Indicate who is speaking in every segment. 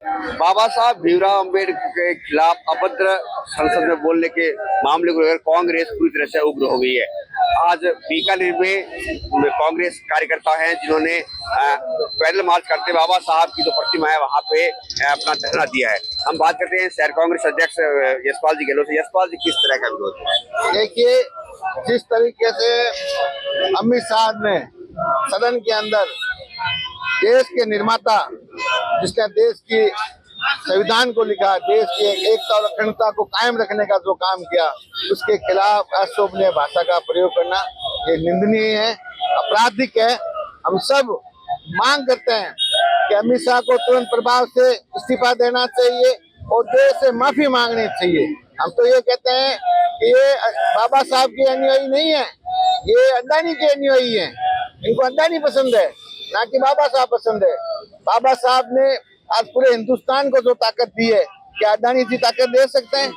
Speaker 1: बाबा साहब भीमराव अम्बेडकर के खिलाफ अभद्र संसद में बोलने के मामले को लेकर कांग्रेस पूरी तरह से उग्र हो गई है। आज बीकानेर में कांग्रेस कार्यकर्ता हैं जिन्होंने पैदल मार्च करते बाबा साहब की जो प्रतिमा है वहां पे अपना धरना दिया है। हम बात करते हैं शहर कांग्रेस अध्यक्ष यशपाल जी गहलोत से। यशपाल जी, किस तरह का विरोध है?
Speaker 2: देखिए, जिस तरीके से अमित शाह ने सदन के अंदर देश के निर्माता, जिसने देश की संविधान को लिखा, देश की एकता और अखंडता को कायम रखने का जो काम किया, उसके खिलाफ अशोभनीय भाषा का प्रयोग करना ये निंदनीय है, आपराधिक है। हम सब मांग करते हैं कि अमित शाह को तुरंत प्रभाव से इस्तीफा देना चाहिए और देश से माफी मांगनी चाहिए। हम तो ये कहते हैं कि ये बाबा साहब के अनुयायी नहीं है, ये अडानी के अनुयायी हैं। इनको अडानी पसंद है, ना कि बाबा साहब पसंद है। बाबा साहब ने आज पूरे हिंदुस्तान को जो ताकत दी है, क्या अडानी जी ताकत दे सकते हैं?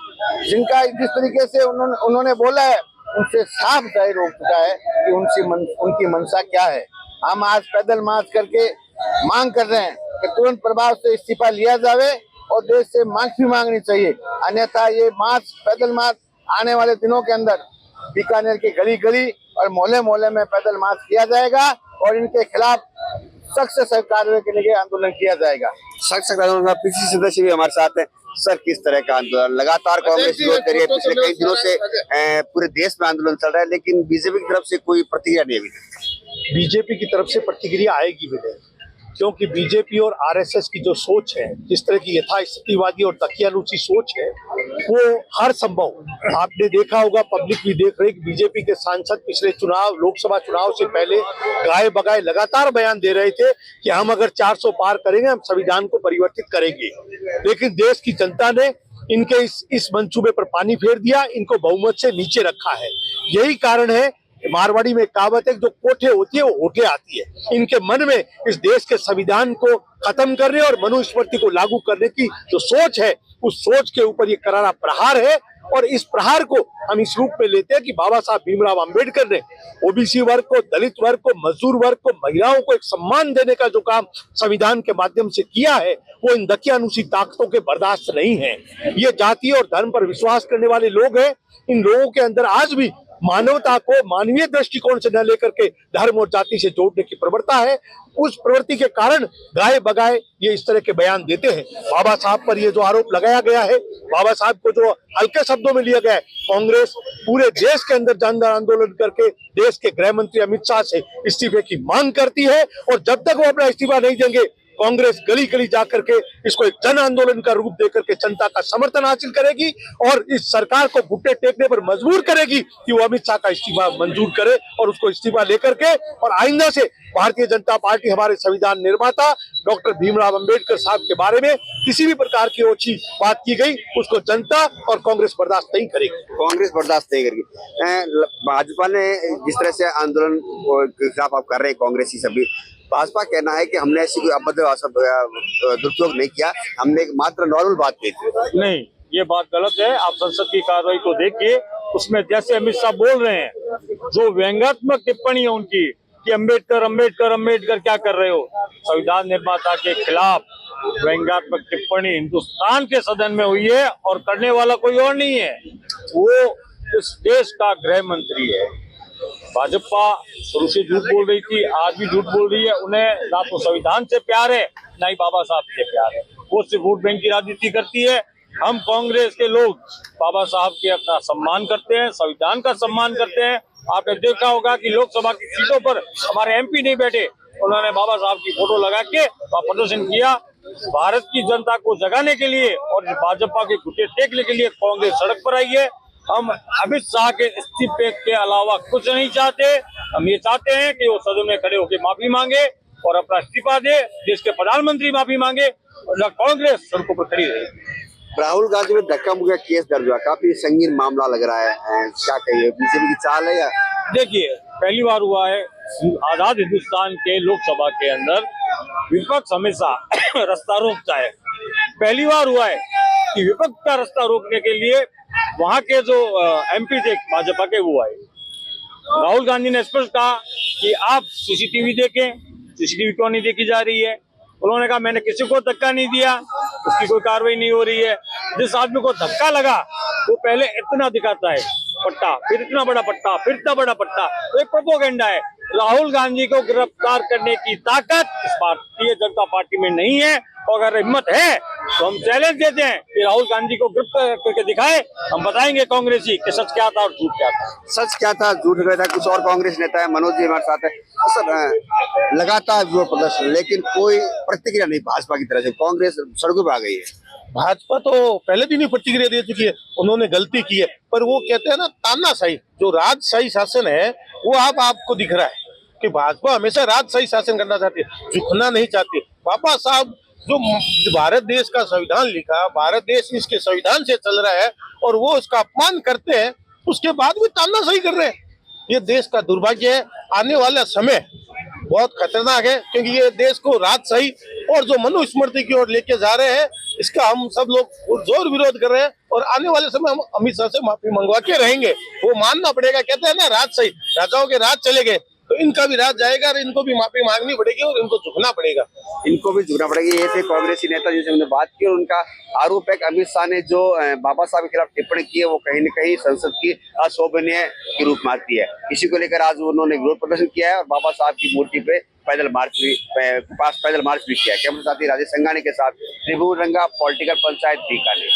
Speaker 2: जिनका जिस तरीके से उन्होंने बोला है, उनसे साफ जाहिर हो चुका है कि उनकी मंशा क्या है। हम आज पैदल मार्च करके मांग कर रहे हैं कि तुरंत प्रभाव से इस्तीफा लिया जावे और देश से माफी मांगनी चाहिए। अन्यथा ये मार्च, पैदल मार्च आने वाले दिनों के अंदर बीकानेर के गली गली और मोहल्ले मोहल्ले में पैदल मार्च किया जाएगा और इनके खिलाफ सख्त से सख्त कार्रवाई के लिए आंदोलन किया जाएगा।
Speaker 1: सख्त आंदोलन। पीसी सदस्य भी हमारे साथ है। सर, किस तरह का आंदोलन? लगातार कांग्रेस विरोध कर रही है, पिछले कई दिनों से पूरे देश में आंदोलन चल रहा है, लेकिन बीजेपी की तरफ से कोई प्रतिक्रिया नहीं अभी तक।
Speaker 3: बीजेपी की तरफ से प्रतिक्रिया आएगी भी नहीं, क्योंकि बीजेपी और आरएसएस की जो सोच है, जिस तरह की यथास्थितिवादी और दकियानूची सोच है, वो हर संभव, आपने देखा होगा, पब्लिक भी देख रही कि बीजेपी के सांसद पिछले चुनाव, लोकसभा चुनाव से पहले गाए बगाए लगातार बयान दे रहे थे कि हम अगर 400 पार करेंगे, हम संविधान को परिवर्तित करेंगे। लेकिन देश की जनता ने इनके इस मंसूबे पर पानी फेर दिया, इनको बहुमत से नीचे रखा है। यही कारण है, मारवाड़ी में कहावत है, जो कोठे होती है वो होठे आती है। इनके मन में इस देश के संविधान को खत्म करने और मनुस्मृति को लागू करने की जो सोच है, उस सोच के ऊपर ये करारा प्रहार है। और इस प्रहार को हम इस रूप में लेते हैं कि बाबा साहब भीमराव अंबेडकर ने ओबीसी वर्ग को, दलित वर्ग को, मजदूर वर्ग को, महिलाओं को एक सम्मान देने का जो काम संविधान के माध्यम से किया है, वो इन दकियानूसी ताकतों के बर्दाश्त नहीं है। ये जाति और धर्म पर विश्वास करने वाले लोग हैं। इन लोगों के अंदर आज भी मानवता को मानवीय दृष्टिकोण से न लेकर के धर्म और जाति से जोड़ने की प्रवृत्ति है। उस प्रवृत्ति के कारण गाए बगाए ये इस तरह के बयान देते हैं। बाबा साहब पर ये जो आरोप लगाया गया है, बाबा साहब को जो हल्के शब्दों में लिया गया है, कांग्रेस पूरे देश के अंदर जन आंदोलन करके देश के गृह मंत्री अमित शाह से इस्तीफे की मांग करती है। और जब तक वो अपना इस्तीफा नहीं देंगे, कांग्रेस गली गली जाकर के इसको एक जन आंदोलन का रूप देकर के जनता का समर्थन हासिल करेगी और इस सरकार को घुटने टेकने पर मजबूर करेगी कि वो अमित शाह का इस्तीफा मंजूर करे और उसको इस्तीफा लेकर के, और आइंदा से भारतीय जनता पार्टी, हमारे संविधान निर्माता डॉक्टर भीमराव अंबेडकर साहब के बारे में किसी भी प्रकार की ओछी बात की गई, उसको जनता और कांग्रेस बर्दाश्त नहीं करेगी।
Speaker 1: कांग्रेस बर्दाश्त नहीं करेगी। भाजपा ने जिस तरह से आंदोलन के खिलाफ आप कर रहे हैं, कांग्रेस ही सभी, भाजपा कहना है कि हमने ऐसी कोई अभद्र भाषा दुरुपयोग नहीं किया, हमने मात्र नॉर्मल बात की थी।
Speaker 4: नहीं, ये बात गलत है। आप संसद की कार्रवाई को देखिए, उसमें जैसे अमित शाह बोल रहे हैं, जो व्यंग्यात्मक टिप्पणी है उनकी कि अंबेडकर अंबेडकर अंबेडकर क्या कर रहे हो, संविधान निर्माता के खिलाफ व्यंग्यात्मक टिप्पणी हिंदुस्तान के सदन में हुई है और करने वाला कोई और नहीं है, वो इस देश का गृह मंत्री है। भाजपा शुरू से झूठ बोल रही थी, आज भी झूठ बोल रही है। उन्हें ना तो संविधान से प्यार है, ना ही बाबा साहब से प्यार है। वो सिर्फ वोट बैंक की राजनीति करती है। हम कांग्रेस के लोग बाबा साहब के अपना सम्मान करते हैं, संविधान का सम्मान करते हैं। आपने देखा होगा कि लोकसभा की सीटों पर हमारे एमपी नहीं बैठे, उन्होंने बाबा साहब की फोटो लगा के प्रदर्शन किया। भारत की जनता को जगाने के लिए और भाजपा के घुटे टेकने के लिए कांग्रेस सड़क पर आई है। हम अमित शाह के इस्तीफे के अलावा कुछ नहीं चाहते। हम ये चाहते हैं कि वो सदन में खड़े होकर माफी मांगे और अपना इस्तीफा दे, देश के प्रधानमंत्री माफी मांगे और कांग्रेस सड़कों पर खड़ी रहे।
Speaker 1: राहुल गांधी में धक्का मुक्का केस दर्ज हुआ, काफी संगीन मामला लग रहा है, क्या कहिए, बीजेपी की चाल है या?
Speaker 4: देखिए, पहली बार हुआ है आजाद हिंदुस्तान के लोकसभा के अंदर विपक्ष हमेशा रास्ता रोकता है। पहली बार हुआ है कि विपक्ष का रास्ता रोकने के लिए वहां के जो एमपी थे भाजपा के, वो आए। राहुल गांधी ने स्पष्ट कहा कि आप सीसीटीवी देखें, सीसीटीवी क्यों नहीं देखी जा रही है। उन्होंने कहा मैंने किसी को धक्का नहीं दिया। उसकी कोई कार्रवाई नहीं हो रही है। जिस आदमी को धक्का लगा वो पहले इतना दिखाता है पट्टा, फिर इतना बड़ा पट्टा, फिर इतना बड़ा पट्टा, तो एक प्रोपोगेंडा है। राहुल गांधी को गिरफ्तार करने की ताकत इस भारतीय जनता पार्टी में नहीं है, और अगर हिम्मत है तो हम चैलेंज देते हैं कि राहुल गांधी को गिरफ्तार करके दिखाए। हम बताएंगे कांग्रेसी कि सच क्या था और झूठ क्या था।
Speaker 1: सच क्या था, झूठ क्या था। कुछ और कांग्रेस नेता है, मनोज जी हमारे साथ है। सर, लगातार विरोध प्रदर्शन, लेकिन कोई प्रतिक्रिया नहीं भाजपा की तरफ से। कांग्रेस सड़कों पर आ गई है।
Speaker 3: भाजपा तो पहले दिन ही प्रतिक्रिया दे चुकी है, उन्होंने गलती की है, पर वो कहते हैं ना तानाशाही, जो राजशाही शासन है वो आपको दिख रहा है कि भाजपा हमेशा राजशाही शासन करना चाहती है, झुकना नहीं चाहती। बाबा साहब जो भारत देश का संविधान लिखा, भारत देश इसके संविधान से चल रहा है और वो इसका अपमान करते हैं, उसके बाद भी तानाशाही कर रहे हैं। ये देश का दुर्भाग्य है। आने वाला समय बहुत खतरनाक है, क्योंकि ये देश को राजशाही और जो मनुस्मृति की ओर लेके जा रहे हैं, इसका हम सब लोग जोर विरोध कर रहे हैं। और आने वाले समय हम अमित शाह से माफी मंगवा के रहेंगे। वो मानना पड़ेगा, कहते हैं ना राजशाही, राजाओं के राज चले गए, तो इनका भी राज जाएगा और इनको भी माफी मांगनी पड़ेगी और इनको झुकना पड़ेगा।
Speaker 1: इनको भी झुकना पड़ेगा। ये थे कांग्रेसी नेता जिनसे हमने बात की, और उनका आरोप है कि अमित शाह ने जो बाबा साहब के खिलाफ टिप्पणी की है वो कहीं न कहीं संसद की अशोभनीय के रूप में आती है। इसी को लेकर आज उन्होंने विरोध प्रदर्शन किया है और बाबा साहब की मूर्ति पे पैदल मार्च भी किया है। कैमरे साथी राजेश संघानी के साथ त्रिभुवन रंगा, पॉलिटिकल पंचायत बीकानेर।